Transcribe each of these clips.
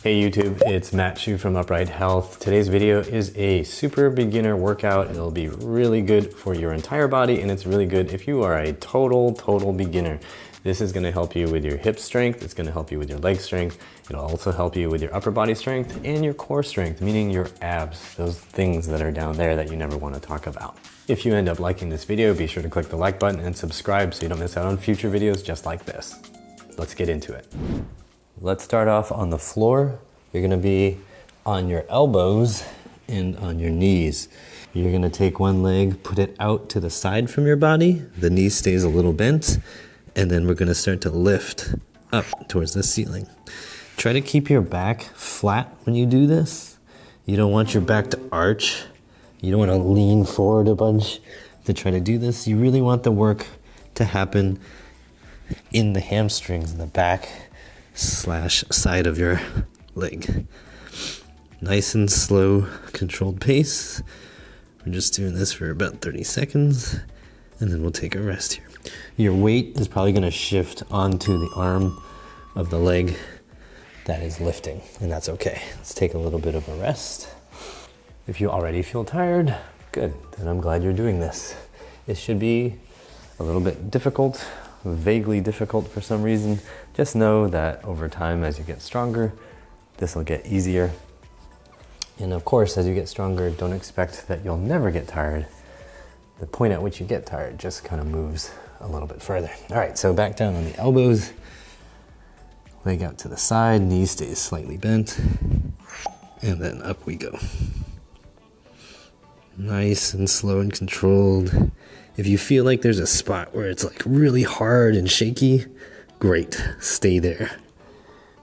Hey YouTube, it's Matt Chu from Upright Health. Today's video is a super beginner workout. It'll be really good for your entire body, and it's really good if you are a total beginner. This is gonna help you with your hip strength, it's gonna help you with your leg strength, it'll also help you with your upper body strength and your core strength, meaning your abs, those things that are down there that you never wanna talk about. If you end up liking this video, be sure to click the like button and subscribe so you don't miss out on future videos just like this. Let's get into it. Let's start off on the floor. You're gonna be on your elbows and on your knees. You're gonna take one leg, put it out to the side from your body. The knee stays a little bent, and then we're gonna start to lift up towards the ceiling. Try to keep your back flat when you do this. You don't want your back to arch. You don't wanna lean forward a bunch to try to do this. You really want the work to happen in the hamstrings in the back / side of your leg. Nice and slow, controlled pace. We're just doing this for about 30 seconds, and then we'll take a rest here. Your weight is probably gonna shift onto the arm of the leg that is lifting, and that's okay. Let's take a little bit of a rest. If you already feel tired, good, then I'm glad you're doing this. It should be a little bit difficult, vaguely difficult for some reason. Just know that over time, as you get stronger, this will get easier. And of course, as you get stronger, don't expect that you'll never get tired. The point at which you get tired just kind of moves a little bit further. All right, so back down on the elbows, leg out to the side, knee stays slightly bent, and then up we go. Nice and slow and controlled. If you feel like there's a spot where it's like really hard and shaky, great, stay there.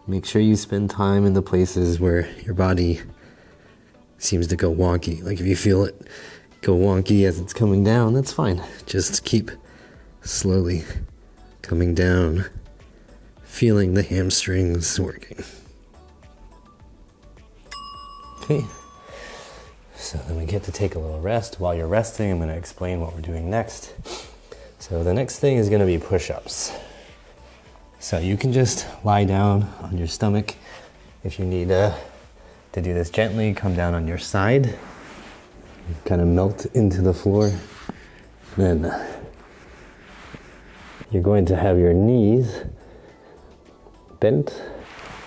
Make sure you spend time in the places where your body seems to go wonky. Like if you feel it go wonky as it's coming down, that's fine. Just keep slowly coming down, feeling the hamstrings working. Okay. So then we get to take a little rest. While you're resting, I'm gonna explain what we're doing next. So the next thing is gonna be push-ups. So you can just lie down on your stomach. If you need to do this gently, come down on your side, kind of melt into the floor. Then you're going to have your knees bent.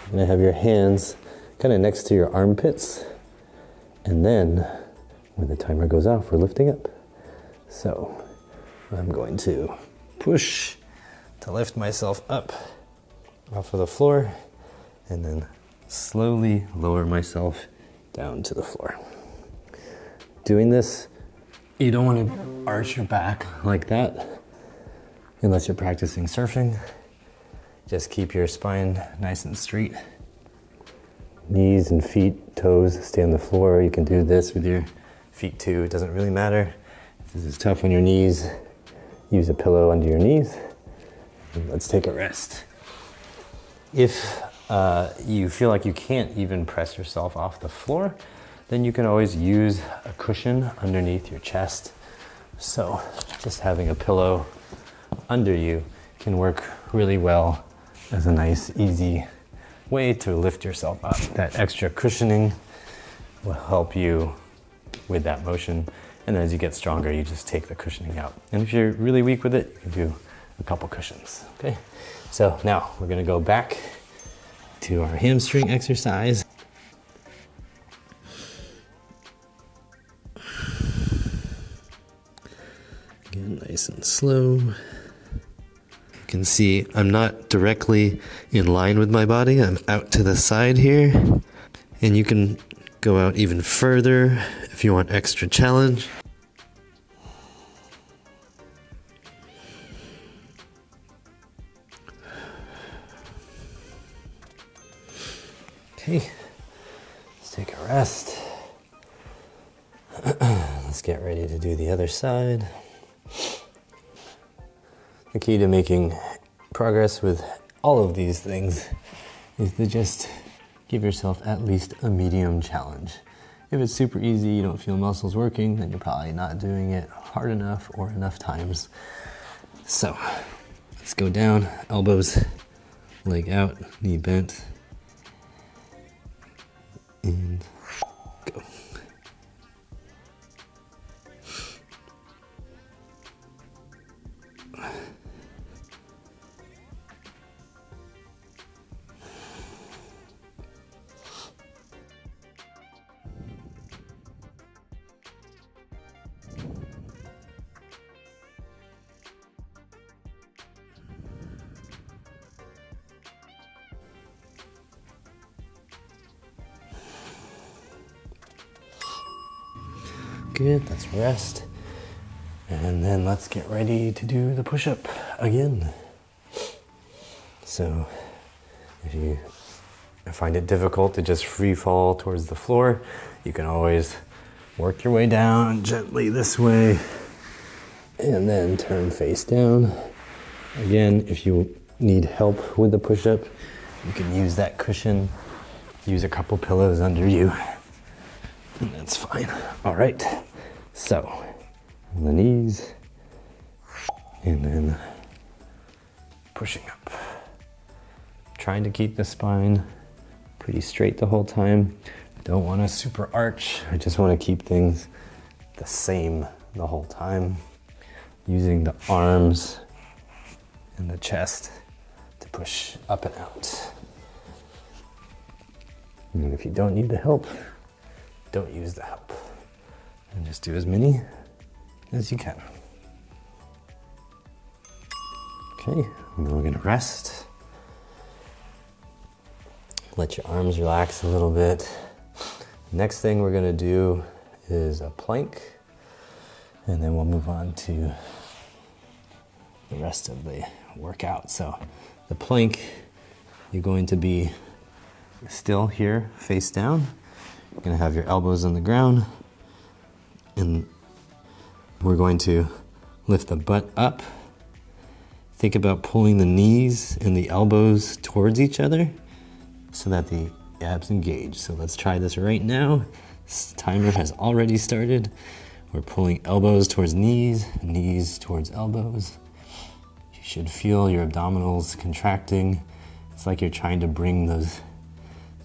You're gonna have your hands kind of next to your armpits. And then, when the timer goes off, we're lifting up. So, I'm going to push to lift myself up off of the floor, and then slowly lower myself down to the floor. Doing this, you don't want to arch your back like that, unless you're practicing surfing. Just keep your spine nice and straight. Knees and feet, toes stay on the floor. You can do this with your feet too. It doesn't really matter. If this is tough on your knees, use a pillow under your knees. And let's take a rest. If you feel like you can't even press yourself off the floor, then you can always use a cushion underneath your chest. So just having a pillow under you can work really well as a nice, easy way to lift yourself up. That extra cushioning will help you with that motion. And as you get stronger, you just take the cushioning out. And if you're really weak with it, you can do a couple cushions, okay? So now we're gonna go back to our hamstring exercise. Again, nice and slow. You can see I'm not directly in line with my body. I'm out to the side here. And you can go out even further if you want extra challenge. Okay, let's take a rest. Let's get ready to do the other side. The key to making progress with all of these things is to just give yourself at least a medium challenge. If it's super easy, you don't feel muscles working, then you're probably not doing it hard enough or enough times. So let's go down, elbows, leg out, knee bent. and go. Good, let's rest. And then let's get ready to do the push-up again. So if you find it difficult to just free fall towards the floor, you can always work your way down gently this way and then turn face down. Again, if you need help with the push-up, you can use that cushion, use a couple pillows under you. That's fine. All right, so on the knees and then pushing up. Trying to keep the spine pretty straight the whole time. I don't want to super arch. I just want to keep things the same the whole time. Using the arms and the chest to push up and out. And if you don't need the help, don't use the help. And just do as many as you can. Okay, and then we're gonna rest. Let your arms relax a little bit. Next thing we're gonna do is a plank, and then we'll move on to the rest of the workout. So the plank, you're going to be still here, face down. You're gonna have your elbows on the ground, and we're going to lift the butt up. Think about pulling the knees and the elbows towards each other so that the abs engage. So let's try this right now. This timer has already started. We're pulling elbows towards knees, knees towards elbows. You should feel your abdominals contracting. It's like you're trying to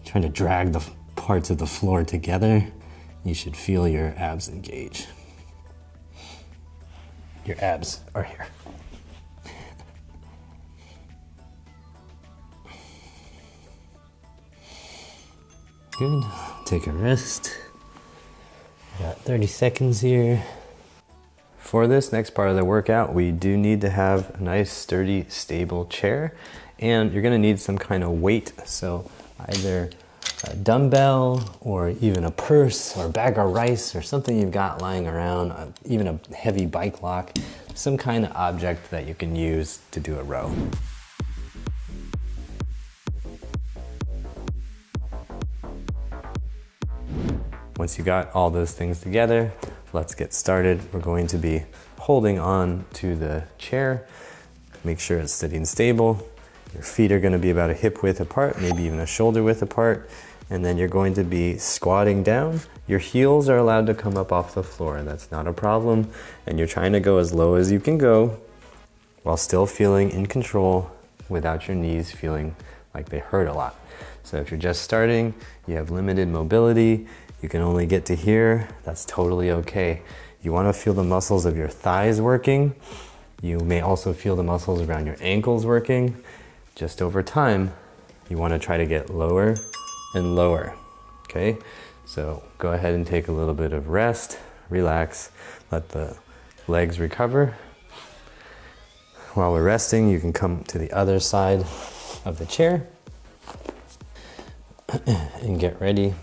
trying to drag the parts of the floor together. You should feel your abs engage. Your abs are here. Good. Take a rest. Got 30 seconds here. For this next part of the workout, we do need to have a nice, sturdy, stable chair, and you're gonna need some kind of weight. So either a dumbbell or even a purse or a bag of rice or something you've got lying around, even a heavy bike lock, some kind of object that you can use to do a row. Once you got all those things together, let's get started. We're going to be holding on to the chair. Make sure it's sitting stable. Your feet are going to be about a hip width apart, maybe even a shoulder width apart. And then you're going to be squatting down. Your heels are allowed to come up off the floor. That's not a problem. And you're trying to go as low as you can go while still feeling in control without your knees feeling like they hurt a lot. So if you're just starting, you have limited mobility, you can only get to here, that's totally okay. You want to feel the muscles of your thighs working. You may also feel the muscles around your ankles working. Just over time, you want to try to get lower and lower, okay? So go ahead and take a little bit of rest, relax, let the legs recover. While we're resting, you can come to the other side of the chair and get ready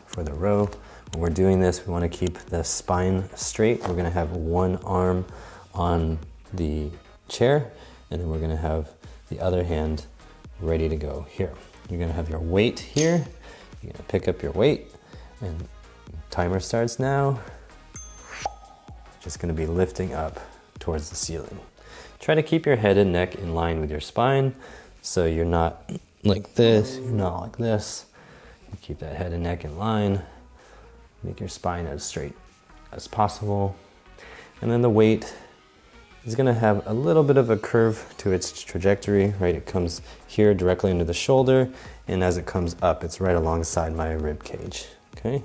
for the row. When we're doing this, we want to keep the spine straight. We're going to have one arm on the chair, and then we're going to have the other hand ready to go here. You're going to have your weight here. You're going to pick up your weight, and timer starts now. Just going to be lifting up towards the ceiling. Try to keep your head and neck in line with your spine, so you're not like this, you're not like this. Keep that head and neck in line. Make your spine as straight as possible. And then the weight, is gonna have a little bit of a curve to its trajectory, right? It comes here directly into the shoulder, and as it comes up, it's right alongside my rib cage, okay?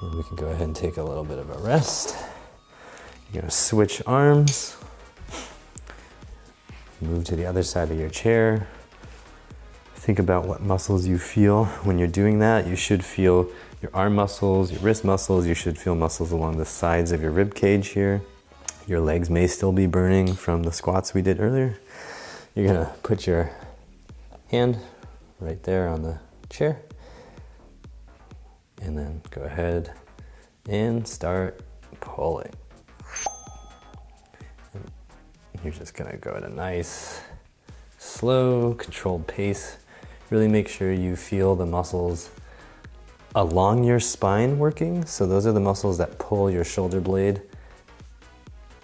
And we can go ahead and take a little bit of a rest. You're gonna switch arms. Move to the other side of your chair. Think about what muscles you feel when you're doing that. You should feel your arm muscles, your wrist muscles. You should feel muscles along the sides of your rib cage here. Your legs may still be burning from the squats we did earlier. You're gonna put your hand right there on the chair. And then go ahead and start pulling. And you're just gonna go at a nice, slow, controlled pace. Really make sure you feel the muscles along your spine working. So those are the muscles that pull your shoulder blade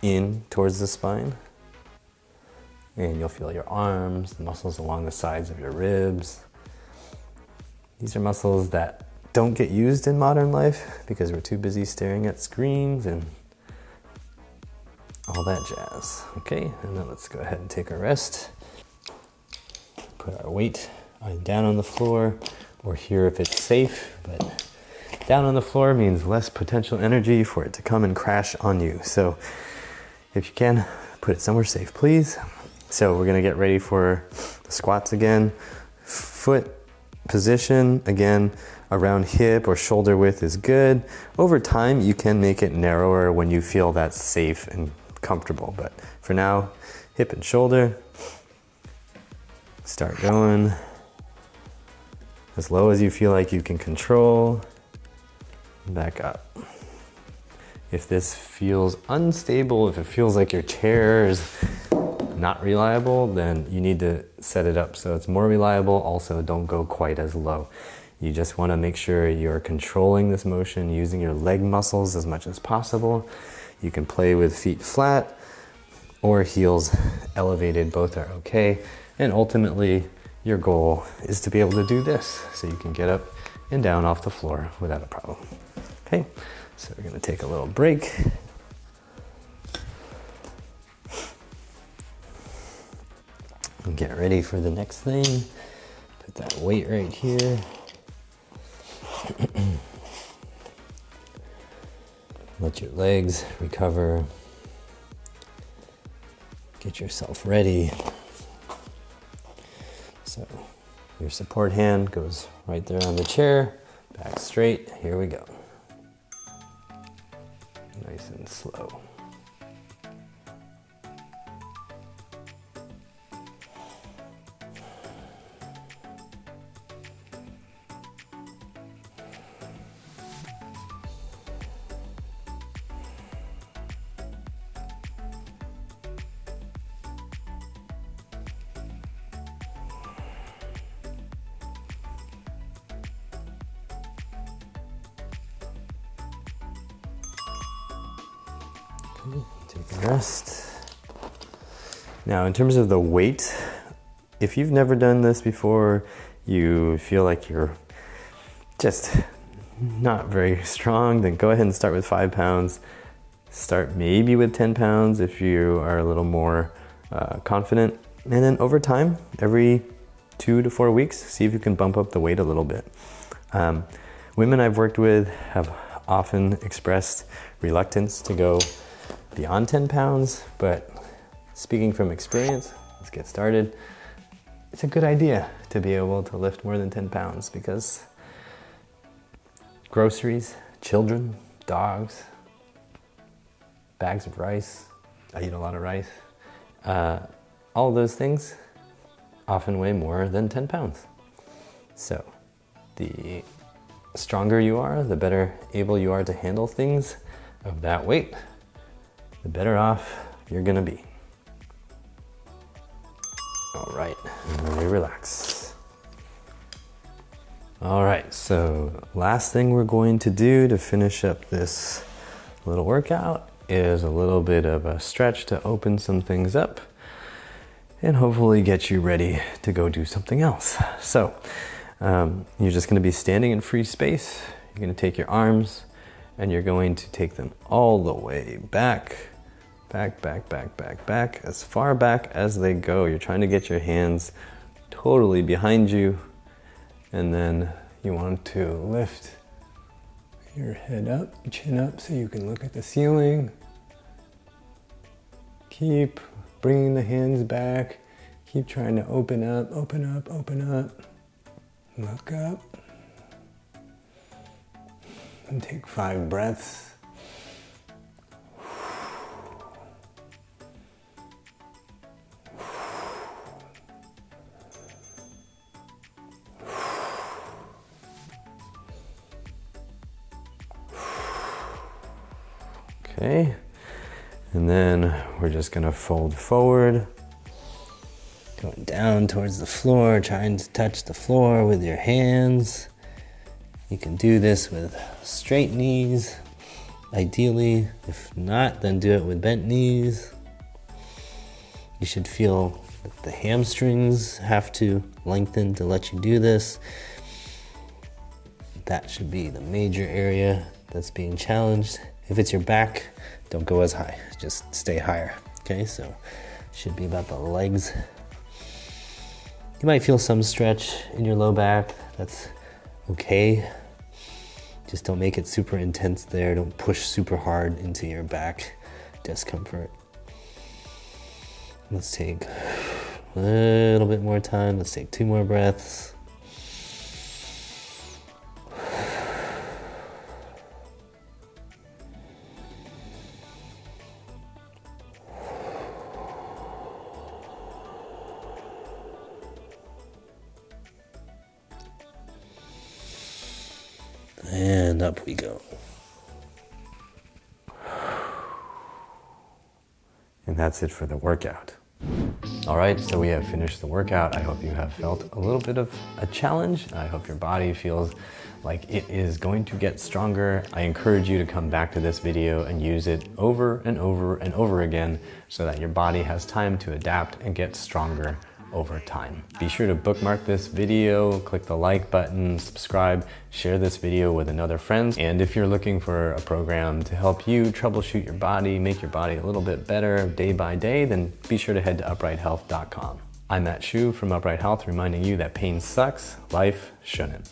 in towards the spine. And you'll feel your arms, the muscles along the sides of your ribs. These are muscles that don't get used in modern life because we're too busy staring at screens and all that jazz. Okay, and then let's go ahead and take a rest. Put our weight down on the floor, or here if it's safe, but down on the floor means less potential energy for it to come and crash on you. So if you can, put it somewhere safe, please. So we're gonna get ready for the squats again. Foot position, again, around hip or shoulder width is good. Over time, you can make it narrower when you feel that's safe and comfortable. But for now, hip and shoulder. Start going as low as you feel like you can control. Back up. If this feels unstable, if it feels like your chair is not reliable, then you need to set it up so it's more reliable. Also, don't go quite as low. You just want to make sure you're controlling this motion using your leg muscles as much as possible. You can play with feet flat or heels elevated, both are okay. And ultimately, your goal is to be able to do this so you can get up and down off the floor without a problem. Okay, so we're gonna take a little break. And get ready for the next thing. Put that weight right here. Let your legs recover. Get yourself ready. So your support hand goes right there on the chair, back straight, here we go. Nice and slow. Take a rest. Now, in terms of the weight, if you've never done this before, you feel like you're just not very strong, then go ahead and start with 5 pounds. Start maybe with 10 pounds if you are a little more confident. And then over time, every 2 to 4 weeks, see if you can bump up the weight a little bit. Women I've worked with have often expressed reluctance to go beyond 10 pounds, but speaking from experience, let's get started. It's a good idea to be able to lift more than 10 pounds because groceries, children, dogs, bags of rice, I eat a lot of rice, all of those things often weigh more than 10 pounds. So the stronger you are, the better able you are to handle things of that weight, the better off you're gonna be. All right, and then we relax. All right, so last thing we're going to do to finish up this little workout is a little bit of a stretch to open some things up and hopefully get you ready to go do something else. So you're just gonna be standing in free space. You're gonna take your arms and you're going to take them all the way back, as far back as they go. You're trying to get your hands totally behind you, and then you want to lift your head up, chin up, so you can look at the ceiling. Keep bringing the hands back. Keep trying to open up, open up, open up. Look up. And take 5 breaths. Okay, and then we're just gonna fold forward, going down towards the floor, trying to touch the floor with your hands. You can do this with straight knees, ideally. If not, then do it with bent knees. You should feel that the hamstrings have to lengthen to let you do this. That should be the major area that's being challenged. If it's your back, don't go as high, just stay higher, okay? So should be about the legs. You might feel some stretch in your low back, that's okay. Just don't make it super intense there. Don't push super hard into your back discomfort. Let's take a little bit more time. Let's take 2 more breaths. And up we go. And that's it for the workout. All right, so we have finished the workout. I hope you have felt a little bit of a challenge. I hope your body feels like it is going to get stronger. I encourage you to come back to this video and use it over and over and over again so that your body has time to adapt and get stronger over time. Be sure to bookmark this video, click the like button, subscribe, share this video with another friend. And if you're looking for a program to help you troubleshoot your body, make your body a little bit better day by day, then be sure to head to uprighthealth.com. I'm Matt Shu from Upright Health, reminding you that pain sucks, life shouldn't.